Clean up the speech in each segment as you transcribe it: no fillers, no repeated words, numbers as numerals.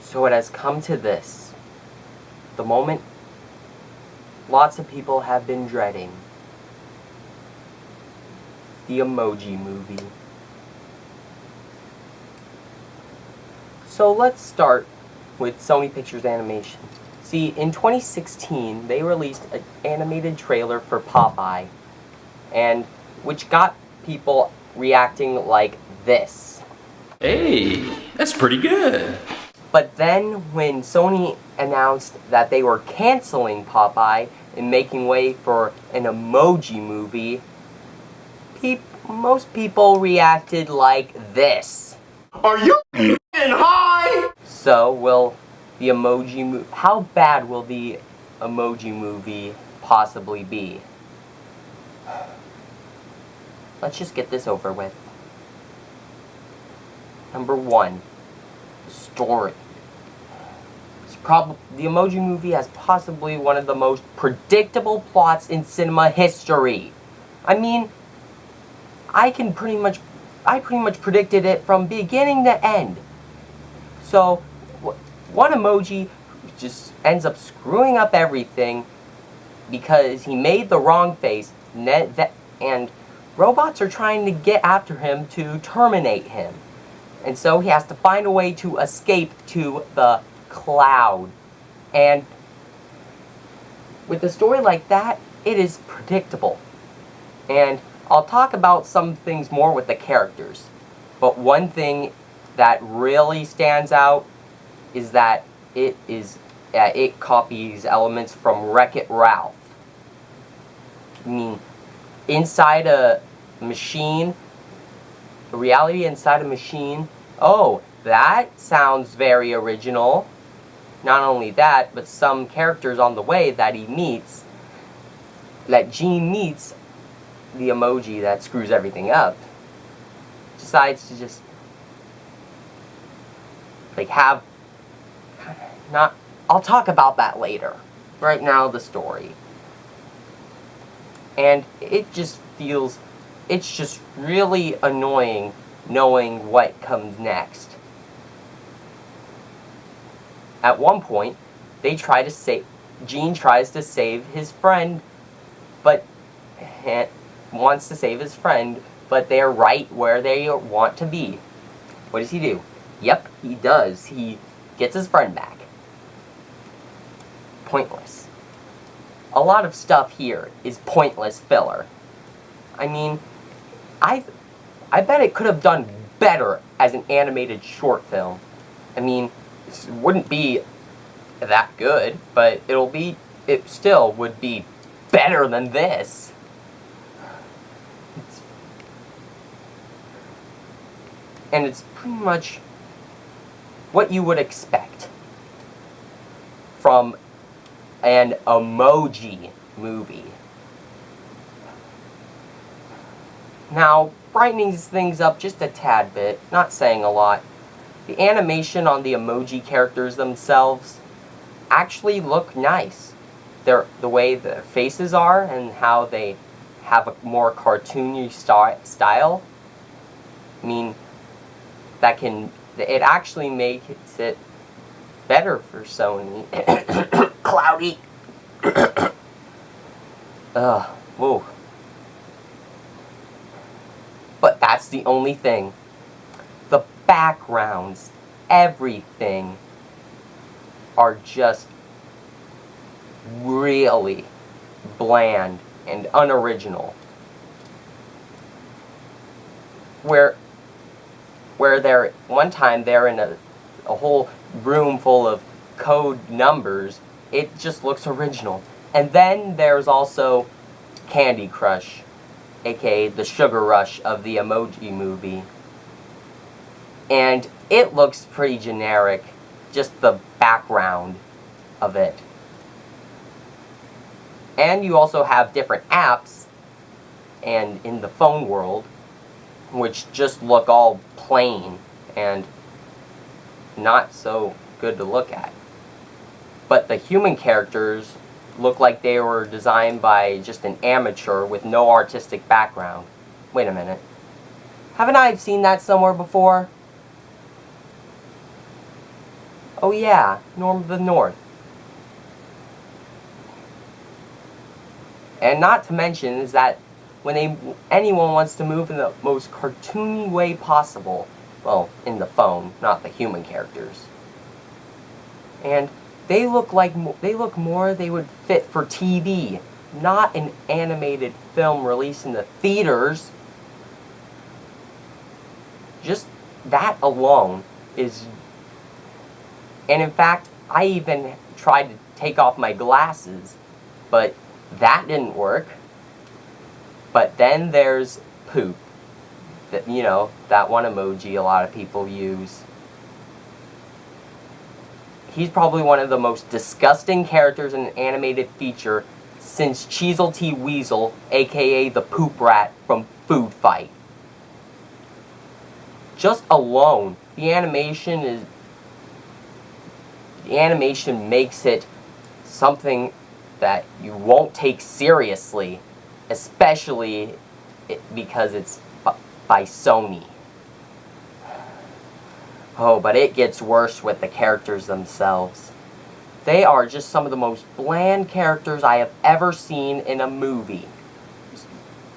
So it has come to this. The moment lots of people have been dreading. The Emoji Movie. So let's start with Sony Pictures Animation. See, in 2016, they released an animated trailer for Popeye, and which got people reacting like this. Hey, that's pretty good. But then when Sony announced that they were canceling Popeye and making way for an Emoji Movie, most people reacted like this. Are you high? So will the how bad will the Emoji Movie possibly be? Let's just get this over with. Number 1, the story. The Emoji Movie has possibly one of the most predictable plots in cinema history. I mean, I pretty much predicted it from beginning to end. So, one emoji just ends up screwing up everything because he made the wrong face, and robots are trying to get after him to terminate him. And so he has to find a way to escape to the cloud. And with a story like that, it is predictable. And I'll talk about some things more with the characters. But one thing that really stands out is that it copies elements from Wreck-It Ralph. I mean, inside a machine, a reality inside a machine. Oh, that sounds very original. Not only that, but some characters on the way that Gene meets, the emoji that screws everything up, decides to just I'll talk about that later. Right now, the story. And it's just really annoying knowing what comes next. At one point, Gene tries to save his friend, but wants to save his friend, but they're right where they want to be. What does he do? Yep, he does. He gets his friend back. Pointless. A lot of stuff here is pointless filler. I mean, I bet it could have done better as an animated short film. I mean, it wouldn't be that good, but it still would be better than this. And it's pretty much what you would expect from an Emoji Movie. Now, brightening things up just a tad bit, not saying a lot, the animation on the emoji characters themselves actually look nice. The way the faces are and how they have a more cartoony style. I mean, it actually makes it better for Sony. Cloudy. Whoa. But that's the only thing. The backgrounds, everything, are just really bland and unoriginal. Where one time they're in a whole room full of code numbers, it just looks original. And then there's also Candy Crush, aka the Sugar Rush of the Emoji Movie. And it looks pretty generic, just the background of it. And you also have different apps and in the phone world, which just look all plain and not so good to look at. But the human characters look like they were designed by just an amateur with no artistic background. Wait a minute. Haven't I seen that somewhere before? Oh yeah, Norm of the North. And not to mention is that when anyone wants to move in the most cartoony way possible, well, in the phone, not the human characters. And they look more they would fit for TV, not an animated film released in the theaters. Just that alone is... And in fact, I even tried to take off my glasses, but that didn't work. But then there's poop. That one emoji a lot of people use. He's probably one of the most disgusting characters in an animated feature since Cheezel T. Weasel, aka the Poop Rat from Food Fight. Just alone, the animation makes it something that you won't take seriously, especially because it's by Sony. Oh, but it gets worse with the characters themselves. They are just some of the most bland characters I have ever seen in a movie.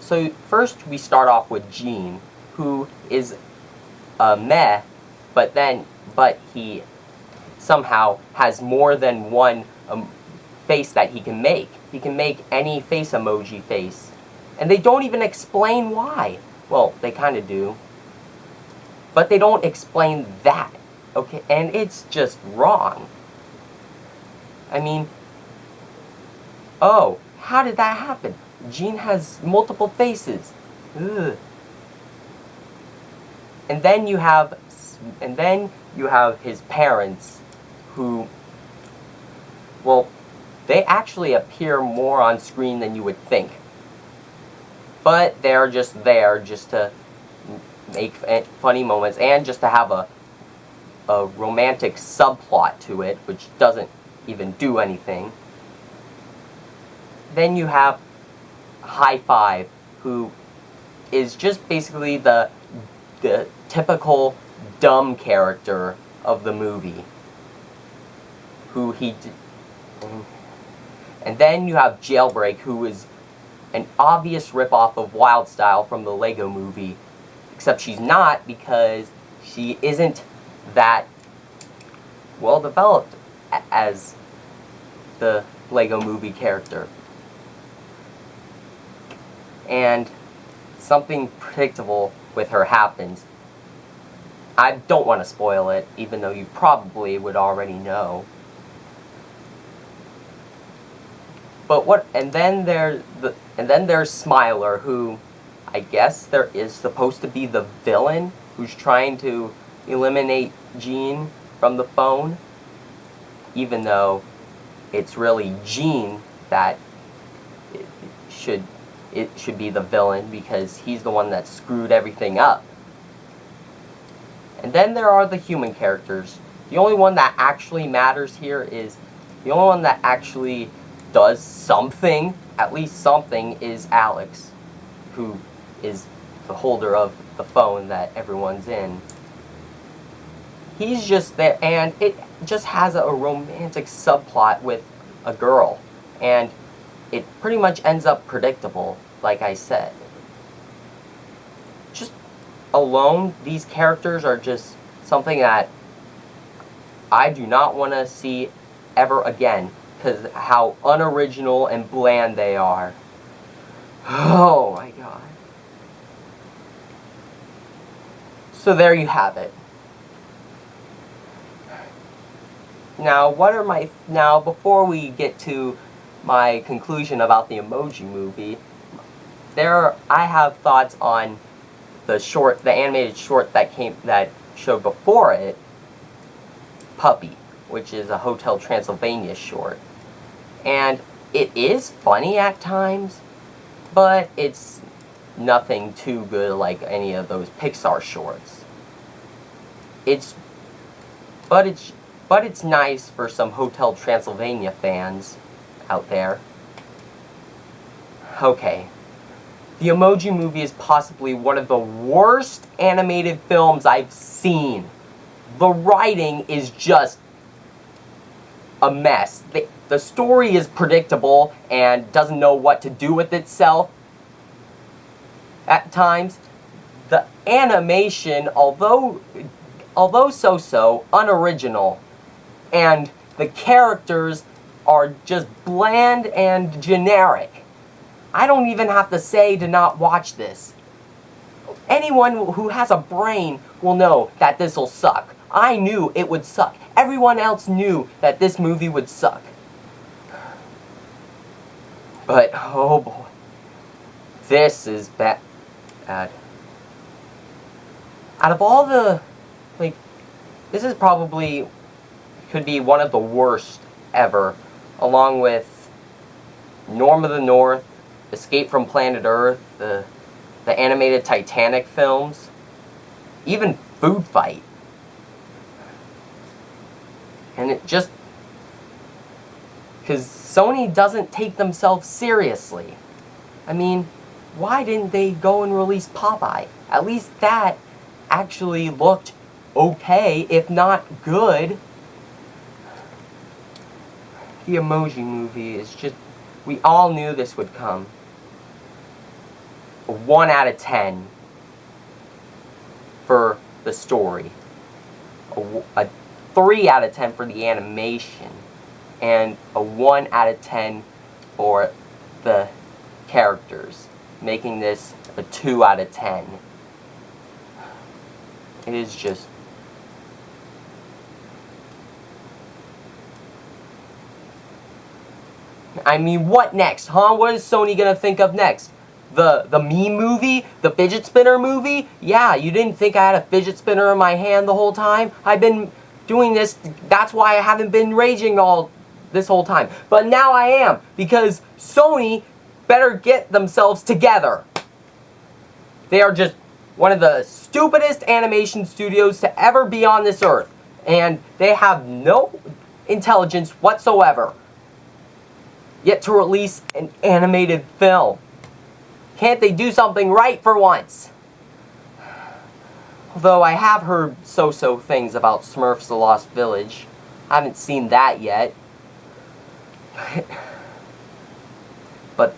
So first we start off with Gene, who is meh, but he somehow has more than one face that he can make. He can make any face emoji face. And they don't even explain why. Well, they kind of do. But they don't explain that. Okay, and it's just wrong. I mean, oh, how did that happen? Gene has multiple faces. Ugh. And then you have his parents, who, well, they actually appear more on screen than you would think. But they're just there just to make funny moments and just to have a romantic subplot to it, which doesn't even do anything. Then you have High Five, who is just basically the typical dumb character of the movie. And then you have Jailbreak, who is an obvious ripoff of Wild Style from the Lego Movie. Except she's not, because she isn't that well developed as the Lego Movie character. And something predictable with her happens. I don't want to spoil it, even though you probably would already know. But and then there's Smiler, who I guess there is supposed to be the villain who's trying to eliminate Gene from the phone, even though it's really Gene that it should be the villain, because he's the one that screwed everything up. And then there are the human characters. The only one that actually matters here is the only one that actually does something, at least something, is Alex, who is the holder of the phone that everyone's in. He's just there, and it just has a romantic subplot with a girl, and it pretty much ends up predictable, like I said. Just alone, these characters are just something that I do not want to see ever again, because how unoriginal and bland they are. Oh my god. So there you have it. Now, before we get to my conclusion about the Emoji Movie, I have thoughts on the animated short that showed before it, Puppy, which is a Hotel Transylvania short. And it is funny at times, but it's nothing too good like any of those Pixar shorts. But it's nice for some Hotel Transylvania fans out there. Okay. The Emoji Movie is possibly one of the worst animated films I've seen. The writing is just a mess. The story is predictable and doesn't know what to do with itself at times. The animation, although so-so, unoriginal, and the characters are just bland and generic. I don't even have to say to not watch this. Anyone who has a brain will know that this will suck. I knew it would suck. Everyone else knew that this movie would suck. But, oh boy. This is bad. Out of all the, like, this is probably, could be one of the worst ever, along with Norm of the North, Escape from Planet Earth, the animated Titanic films, even Food Fight. And it just, because Sony doesn't take themselves seriously. I mean, why didn't they go and release Popeye? At least that actually looked okay, if not good. The Emoji Movie is just, we all knew this would come. A 1 out of 10 for the story. A 3 out of 10 for the animation. And a 1 out of 10 for the characters. Making this a 2 out of 10. It is just... I mean, what next, huh? What is Sony gonna think of next? The meme movie? The fidget spinner movie? Yeah, you didn't think I had a fidget spinner in my hand the whole time? I've been doing this, that's why I haven't been raging all this whole time. But now I am, because Sony better get themselves together. They are just one of the stupidest animation studios to ever be on this earth. And they have no intelligence whatsoever. Yet to release an animated film. Can't they do something right for once? Although I have heard so-so things about Smurfs the Lost Village. I haven't seen that yet. But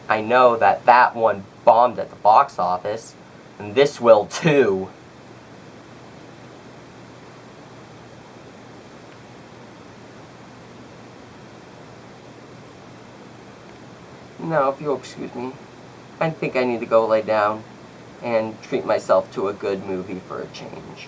I know that that one bombed at the box office. And this will too. No, if you'll excuse me. I think I need to go lay down and treat myself to a good movie for a change.